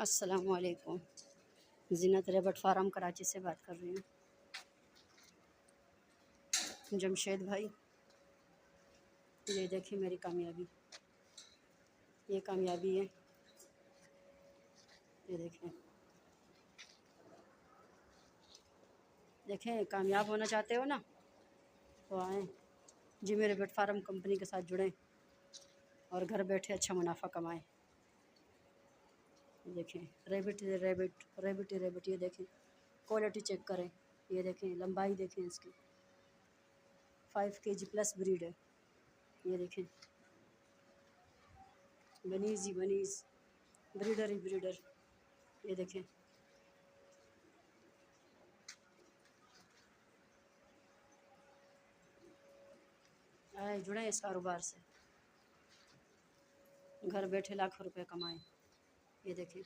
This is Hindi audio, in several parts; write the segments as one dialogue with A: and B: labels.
A: अस्सलामुअलैकुम। ज़ीनत रेबट फार्म कराची से बात कर रही हूँ। जमशेद भाई, ये देखिए मेरी कामयाबी, ये कामयाबी है, ये देखें। देखें, कामयाब होना चाहते हो ना, तो आएँ जी मेरे रेबट फार्म कंपनी के साथ जुड़ें और घर बैठे अच्छा मुनाफा कमाएं। देखें, रेबिट रेबिट रेबिट रेबिट, ये देखें, क्वालिटी चेक करें, ये देखें, लंबाई देखें इसकी, 5 kg प्लस ब्रीड है। ये देखें, बनीज़ ही बनीज़, ब्रीडर ही ब्रीडर। ये देखें, आए जुड़ें इस कारोबार से, घर बैठे लाखों रुपए कमाएं। ये देखें,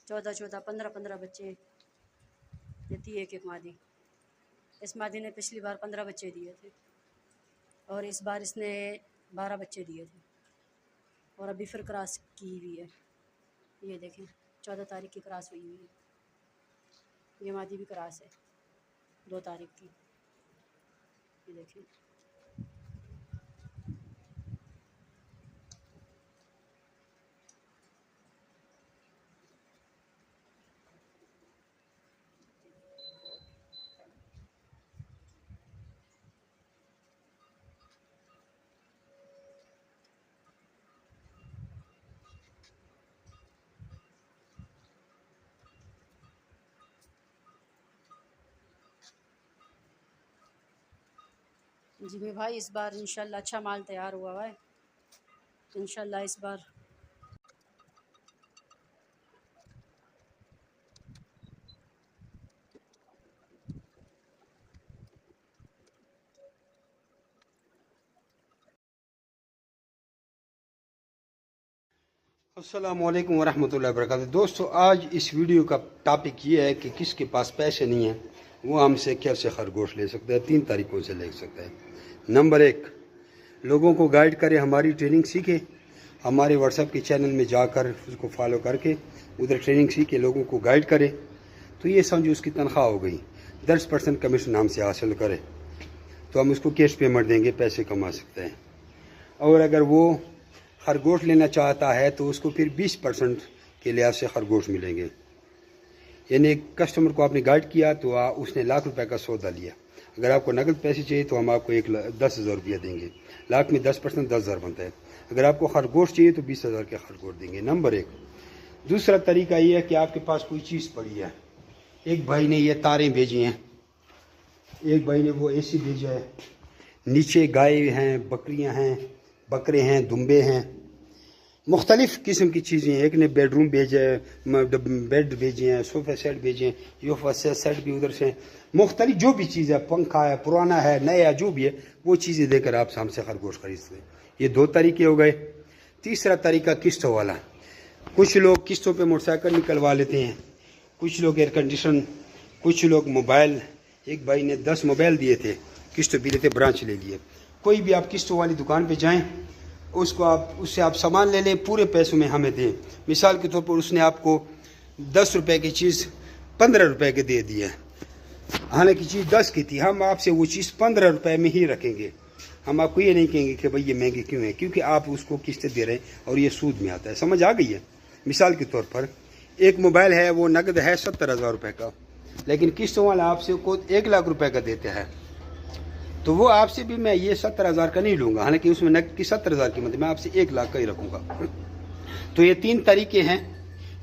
A: 14 15 बच्चे देती है एक मादी। इस मादी ने पिछली बार 15 बच्चे दिए थे और इस बार इसने 12 बच्चे दिए थे और अभी फिर क्रॉस की हुई है। ये देखें, 14 तारीख की क्रॉस हुई हुई है। ये मादी भी क्रॉस है 2 तारीख की। ये देखें, जी मेरे भाई, इस बार इंशाल्लाह अच्छा माल तैयार हुआ है। इंशाल्लाह इस बार
B: अस्सलामुअलैकुम वरहमतुल्लाहि वबरकातुहू। दोस्तों, आज इस वीडियो का टॉपिक ये है कि किसके पास पैसे नहीं हैं वो हमसे कैसे खरगोश ले सकते हैं। 3 तरीक़ों से ले सकते हैं। नंबर 1, लोगों को गाइड करें, हमारी ट्रेनिंग सीखे, हमारे व्हाट्सएप के चैनल में जाकर उसको फॉलो करके उधर ट्रेनिंग सीखे लोगों को गाइड करें, तो ये समझो उसकी तनख्वाह हो गई। 10% कमीशन हमसे हासिल करें तो हम उसको कैश पेमेंट देंगे, पैसे कमा सकते हैं। और अगर वो खरगोश लेना चाहता है तो उसको फिर 20% के लिहाज से खरगोश मिलेंगे। यानी एक कस्टमर को आपने गाइड किया तो उसने लाख रुपए का सौदा लिया। अगर आपको नकद पैसे चाहिए तो हम आपको 10,000 रुपया देंगे। लाख में 10% 10,000 बनता है। अगर आपको खरगोश चाहिए तो 20,000 के खरगोश देंगे। नंबर 1। दूसरा तरीका ये है कि आपके पास कोई चीज़ पड़ी है। एक भाई ने ये तारें भेजी हैं, एक भाई ने वो AC भेजा है, नीचे गाय हैं, बकरियां हैं, बकरे हैं, दुम्बे हैं, मुख्तलिफ़ किस्म की चीज़ें हैं। एक ने बेडरूम भेजा है, बेड भेजे हैं, सोफा सेट भेजे हैं, योफा सेट भी उधर से। मुख्तलिफ जो भी चीज़ है, पंखा है, पुराना है, नया, जो भी है, वो चीज़ें देकर आप हमसे खरगोश खरीद सकते हैं। ये 2 तरीके हो गए। तीसरा तरीका किस्तों वाला। कुछ लोग किस्तों पे मोटरसाइकिल निकलवा लेते हैं, कुछ लोग एयर कंडीशन, कुछ लोग मोबाइल। एक भाई ने 10 मोबाइल दिए थे, किस्तों भी लेते, ब्रांच ले लिए। कोई भी आप किस्तों वाली दुकान पे जाएं, उससे आप सामान ले लें, पूरे पैसों में हमें दें। मिसाल के तौर पर उसने आपको 10 रुपए की चीज़ 15 रुपए के दे दी है, हालांकि चीज़ 10 की थी, हम आपसे वो चीज़ 15 रुपए में ही रखेंगे। हम आपको ये नहीं कहेंगे कि भाई ये महंगी क्यों है, क्योंकि आप उसको किस्तें दे रहे हैं और ये सूद में आता है। समझ आ गई है? मिसाल के तौर पर एक मोबाइल है, वो नकद है 70,000 रुपये का, लेकिन किस्तों वाला आपसे को 1 लाख रुपए का देता है, तो वो आपसे भी मैं ये 70,000 का नहीं लूँगा, हालांकि उसमें नकद की 70,000 कीमत है, मैं आपसे 1 लाख का ही रखूँगा। तो ये 3 तरीके हैं।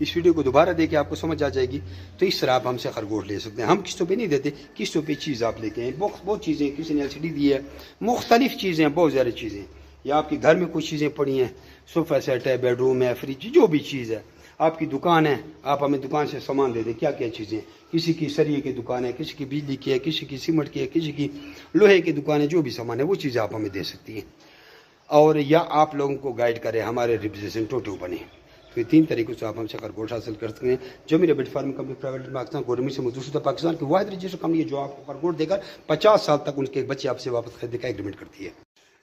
B: इस वीडियो को दोबारा देखिए, आपको समझ आ जाएगी। तो इस तरह आप हमसे खरगोश ले सकते हैं। हम किस्तों पे नहीं देते, किस्तों पे चीज़ आप लेते हैं। बहुत चीज़ें, किसी ने LCD दी है, मुख्तलिफ चीज़ें, बहुत ज़्यादा चीज़ें, या आपके घर में कुछ चीज़ें पड़ी हैं, सोफ़ा सेट है, बेडरूम है, फ्रिज, जो भी चीज़ है। आपकी दुकान है, आप हमें दुकान से सामान दे दें। क्या क्या चीज़ें, किसी की सरिये की दुकान है, किसी की बिजली की है, किसी की सीमेंट की है, किसी की लोहे की दुकान है, जो भी सामान है वो चीज़ें आप हमें दे सकती हैं। और या आप लोगों को गाइड करें, हमारे रिप्रेजेंटेटिव बने। तो ये 3 तरीक़ों से आप हमसे खरगोश हासिल कर सकते हैं। जो मेरे rabbit farm company private limited Pakistan government से मौजूदा पाकिस्तान की वाहिद रजिस्टर्ड कंपनी है जो आपको खरगोश देकर 50 साल तक उनके बच्चे आपसे वापस खरीदने का एग्रीमेंट करती है।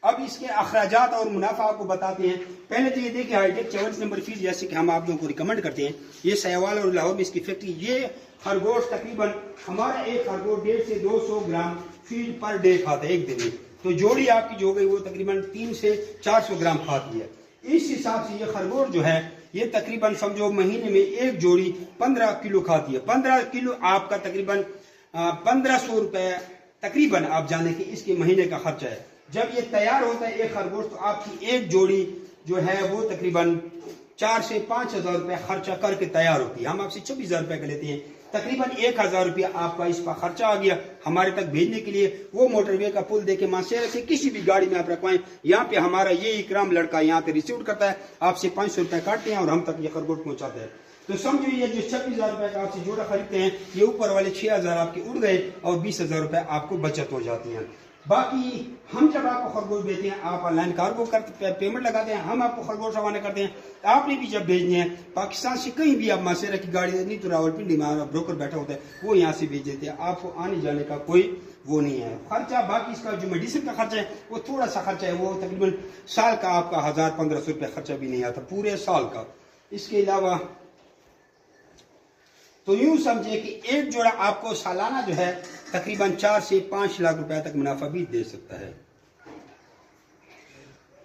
B: अब इसके अखराजात और मुनाफा आपको बताते हैं। पहले तो ये देखिए हाईटेक 44 नंबर फीड, जैसे कि हम आप लोगों को रिकमेंड करते हैं, ये सहवाल और लाहौर में इसकी फैक्ट्री। ये खरगोश तकरीबन हमारा एक खरगोश 150 से 200 ग्राम फीड पर डे खाता है एक दिन में। तो जोड़ी आपकी जो गई वो तकरीबन 300 से 400 ग्राम खाती है। इस हिसाब से ये खरगोश जो है ये तकरीबन समझो महीने में एक जोड़ी 15 किलो खाती है। 15 किलो आपका तकरीबन 1500 रुपए तकरीबन आप जाने कि इसके महीने का खर्चा है। जब ये तैयार होता है एक खरगोश तो आपकी एक जोड़ी जो है वो तकरीबन 4 से 5 हजार रुपए खर्चा करके तैयार होती है। हम आपसे 24,000 रुपए का लेते हैं, तकरीबन 1,000 रुपया आपका इस पर खर्चा आ गया हमारे तक भेजने के लिए। वो मोटरवे का पुल देके मासेरा से किसी भी गाड़ी में आप रखवाएं, यहाँ पे हमारा ये इकराम लड़का यहाँ पे रिसीव करता है, आपसे 500 रुपए काटते हैं और हम तक ये खरगोश पहुंचाते हैं। तो समझो ये जो 26,000 रुपए का आपसे जोड़ा खरीदते हैं, ये ऊपर वाले 6,000 आपके उड़ गए और 20,000 रुपए आपको बचत हो जाती है। बाकी हम जब आपको खरगोश भेजते हैं, आप ऑनलाइन कार्गो करते पेमेंट लगाते हैं, हम आपको खरगोश रवाना करते हैं। आपने भी जब भेजने हैं पाकिस्तान से कहीं भी आप मासेरा की गाड़ी नहीं तो रावलपिंडी में ब्रोकर बैठा होता है वो यहाँ से भेज देते हैं, आपको आने जाने का कोई वो नहीं है खर्चा। बाकी इसका जो मेडिसिन का खर्चा है वो थोड़ा सा खर्चा है, वो तकरीबन साल का आपका 1,000-1,500 रुपये खर्चा भी नहीं आता पूरे साल का। इसके अलावा तो यूं समझे कि एक जोड़ा आपको सालाना जो है तकरीबन 4 से 5 लाख रुपए तक मुनाफा भी दे सकता है।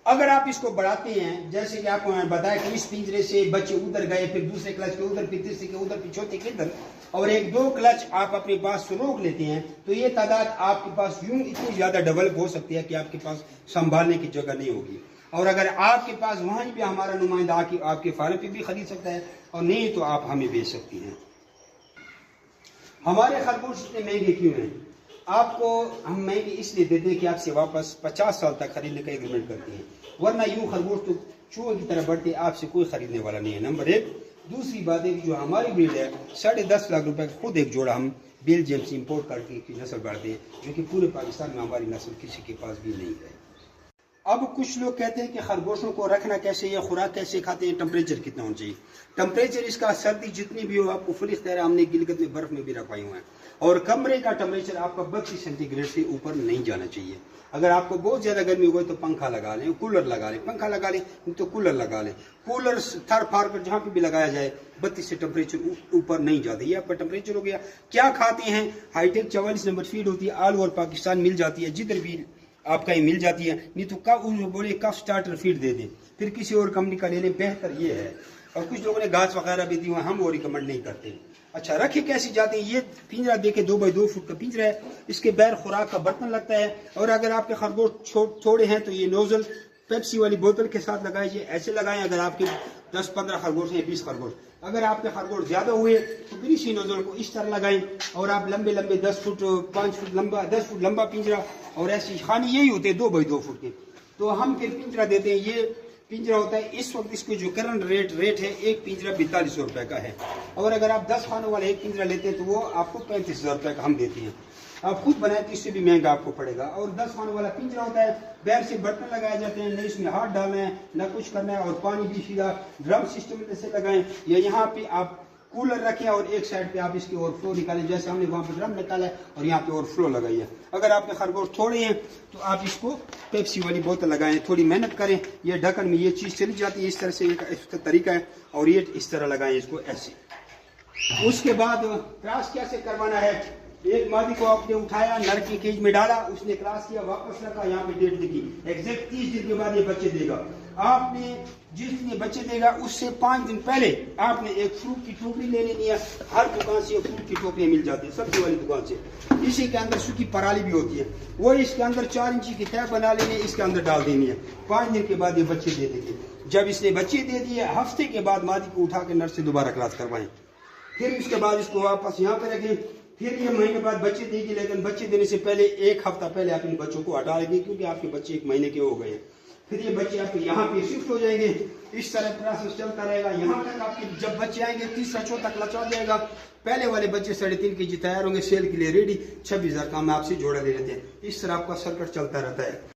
B: अगर आप इसको बढ़ाते हैं, जैसे कि आपको मैंने बताया कि इस पिंजरे से बच्चे उधर गए, फिर दूसरे क्लच के उधर, फिर तीसरे के उधर, फिर चौथे के इधर, और 1-2 क्लच आप अपने पास रोक लेते हैं, तो ये तादाद आपके पास यूं इतनी ज्यादा डेवलप हो सकती है कि आपके पास संभालने की जगह नहीं होगी। और अगर आपके पास वहां भी हमारा नुमाइंदा आके आपके फार्म पे भी खरीद सकता है, और नहीं तो आप हमें बेच सकती हैं। हमारे खरगोश इतने महंगे क्यों हैं? आपको हम महंगे इसलिए देते हैं कि आपसे वापस 50 साल तक खरीदने का एग्रीमेंट करते हैं, वरना यूं खरगोश तो चूहे की तरह बढ़ते, आपसे कोई खरीदने वाला नहीं है, नंबर 1। दूसरी बात है कि जो हमारी ब्रीड है 10.5 लाख रुपए का खुद एक जोड़ा हम बेल्जियम से इम्पोर्ट करके की नस्ल बढ़ते हैं, जो कि पूरे पाकिस्तान में हमारी नस्ल किसी के पास भी नहीं है। अब कुछ लोग कहते हैं कि खरगोशों को रखना कैसे, या खुराक कैसे खाते हैं, टेम्परेचर कितना होना चाहिए। टेम्परेचर इसका सर्दी जितनी भी हो आपको फुल इख्तियार, हमने गिलगित में बर्फ में भी रखवाई हुए हैं, और कमरे का टेम्परेचर आपका 32 सेंटीग्रेड से ऊपर नहीं जाना चाहिए। अगर आपको बहुत ज्यादा गर्मी हो गई तो पंखा लगा लें, कूलर लगा लें, पंखा लगा लें तो कूलर लगा लें। कूलर थर फार पर जहाँ पे भी लगाया जाए 32 से टेम्परेचर ऊपर नहीं जाता। ये आपका टेम्परेचर हो गया। क्या खाते हैं? हाईटेक 44 नंबर फीड होती है, ऑल ओवर पाकिस्तान मिल जाती है, जिधर भी आपका ये मिल जाती है। नहीं तो बोले कफ स्टार्टर फीड दे दें, फिर किसी और कंपनी का ले लें, बेहतर ये है। और कुछ लोगों ने घास वगैरह भी दी हुई, हम वो रिकमेंड नहीं करते। अच्छा, रखे कैसे जाते हैं? ये पिंजरा देके 2x2 फुट का पिंजरा है, इसके बैर खुराक का बर्तन लगता है, और अगर आपके खरगोश छोटे हैं तो ये नोजल पेप्सी वाली बोतल के साथ लगाए, ऐसे लगाएं। अगर आपके 10-15 खरगोश हैं, 20 खरगोश, अगर आपके खरगोश ज्यादा हुए तो फिर इसी नोजल को इस तरह लगाएं, और आप लंबे लंबे 10 फुट 5 फुट लंबा 10 फुट लंबा पिंजरा, और ऐसी खाने यही होते हैं 2x2 फुट के, तो हम फिर पिंजरा देते हैं। ये पिंजरा होता है इस वक्त, इसको जो करंट रेट है, एक पिंजरा 4200 रुपए का है, और अगर आप 10 खानों वाला एक पिंजरा लेते हैं तो वो आपको 35,000 रुपए का हम देते हैं। आप खुद बनाए तो इससे भी महंगा आपको पड़ेगा। और 10 खानों वाला पिंजरा होता है, बैर से बर्तन लगाए जाते हैं, न इसमें हाथ डालना है न कुछ करना है, और पानी भी सीधा ड्रम सिस्टम से लगाएं, या यहाँ पे आप कूलर रखें और एक साइड पे आप इसकी ओवरफ्लो निकालें, जैसे हमने वहाँ पे ड्रम निकाला है और यहाँ पे ओवरफ्लो लगाई है। अगर आपके खरगोश थोड़े हैं तो आप इसको पेप्सी वाली बोतल लगाएं, थोड़ी मेहनत करें, ये ढक्कन में ये चीज़ चली जाती है, इस तरह से इसका तरीका है, और ये इस तरह लगाएं इसको ऐसे। उसके बाद क्रॉस कैसे करवाना है? एक मादी को आपने उठाया, नर के केज में डाला, उसने क्रॉस किया, वापस रखा, यहाँ पे डेट लिखी, एग्जैक्ट 30 दिन के बाद ये बच्चे देगा। आपने जिस दिन ये बच्चे देगा उससे 5 दिन पहले आपने एक फ्रूट की टोकरी ले लेनी है। हर दुकान से फ्रूट की टोकरी मिल जाती है, सब्जी वाली दुकान से। इसी के अंदर सूखी पराली भी होती है, वो इसके अंदर 4 इंची की तय बना लेनी, इसके अंदर डाल देनी है। 5 दिन के बाद ये बच्चे दे देंगे। जब इसने बच्चे दे दिए, हफ्ते के बाद मादी को उठा के नर से दोबारा क्रॉस करवाएं, फिर उसके बाद इसको वापस यहाँ पे रखें, फिर ये महीने बाद बच्चे देगी। लेकिन बच्चे देने से पहले 1 हफ्ता पहले आप इन बच्चों को हटा लेंगे, क्योंकि आपके बच्चे 1 महीने के हो गए हैं। फिर ये बच्चे आपके यहाँ पे शिफ्ट हो जाएंगे, इस तरह प्रोसेस चलता रहेगा। यहाँ तक आपके जब बच्चे आएंगे 3-4 तक लचा जाएगा। पहले वाले बच्चे 3.5 kg तैयार होंगे, सेल के लिए रेडी, 26,000 का हम आपसे जोड़ा ले लेते हैं। इस तरह आपका सर्किट चलता रहता है।